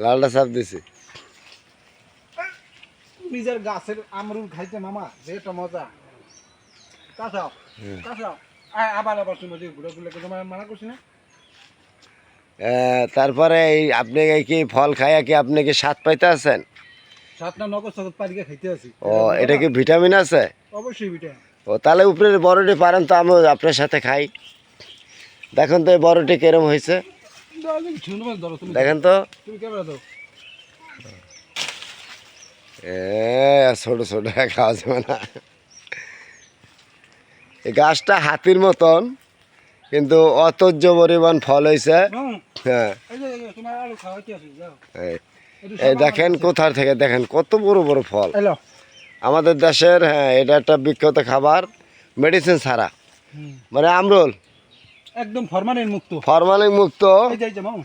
লালটা চাপ দিছি। নিজের গাছের আমরুল খাইতে মামা যেটা মজা। কাঁচাও কাঁচাও আবার আবার শুনো যে ঘুরে ঘুরে তোমার মানা করছি না। তারপরে এই আপনি এই কি ফল খাইয়া কি আপনি কি স্বাদ পাইতে আছেন? সাতটা নগদ সগদ পারিকে খাইতে আছি। ও এটা কি ভিটামিন আছে? অবশ্যই বিটা। ও তাহলে উপরের বড়টি পারেন তো আমি আপনার সাথে খাই। দেখুন তো এই বড়টি কেরম হয়েছে, দেখেন তো। তুমি ক্যামেরা দাও। ছোট ছোট খাওয়া যাবে না। এই গাছটা হাতির মতন কিন্তু অতর্য পরিমাণ ফল হয়েছে। হ্যাঁ তোমার আলু খাওয়াইতে আছি যাও। এই দেখেন কোথা থেকে দেখেন কত বড় বড় ফল আমাদের দেশের। হ্যাঁ এটা একটা বিখ্যাত খাবার, মেডিসিন ছাড়া, মানে আমরুল একদম ফরমালিন মুক্ত। ফরমালিন মুক্ত। এই যে মামু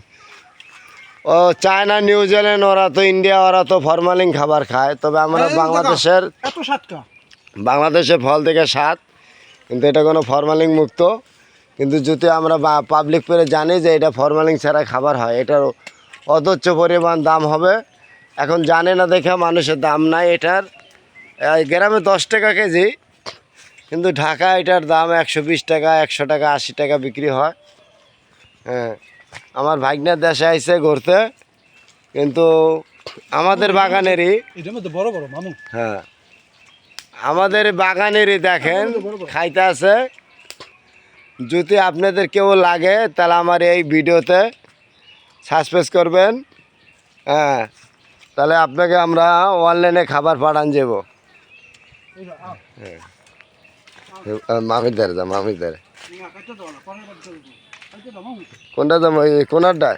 ও চায়না নিউজিল্যান্ড ওরা তো ইন্ডিয়া ওরা তো ফরমালিন খাবার খায়, তবে আমরা বাংলাদেশের এত স্বাদকা বাংলাদেশের ফল থেকে স্বাদ, কিন্তু এটা কোনো ফরমালিন মুক্ত। কিন্তু যদি আমরা পাবলিক পেরে জানি যে এটা ফরমালিন ছাড়া খাবার হয়, এটার অধৈর্য পরিমাণ দাম হবে। এখন জানে না দেখে মানুষের দাম নাই এটার। গ্রামে 10 টাকা কেজি, কিন্তু ঢাকা এটার দাম 120 টাকা, 100 টাকা, 80 টাকা বিক্রি হয়। হ্যাঁ আমার ভাগ্নের দেশে আইসে ঘুরতে, কিন্তু আমাদের বাগানেরই এটার মধ্যে বড় বড় মামু। হ্যাঁ আমাদের বাগানেরই দেখেন খাইতে আছে। যদি আপনাদের কেউ লাগে তাহলে আমার এই ভিডিওতে সাবস্ক্রাইব করবেন। হ্যাঁ তাহলে আপনাকে আমরা অনলাইনে খাবার পাঠান যাব। হ্যাঁ মামির ধারে যা, মামির ধারে। কোনটা দাম? ওই কোনারটা।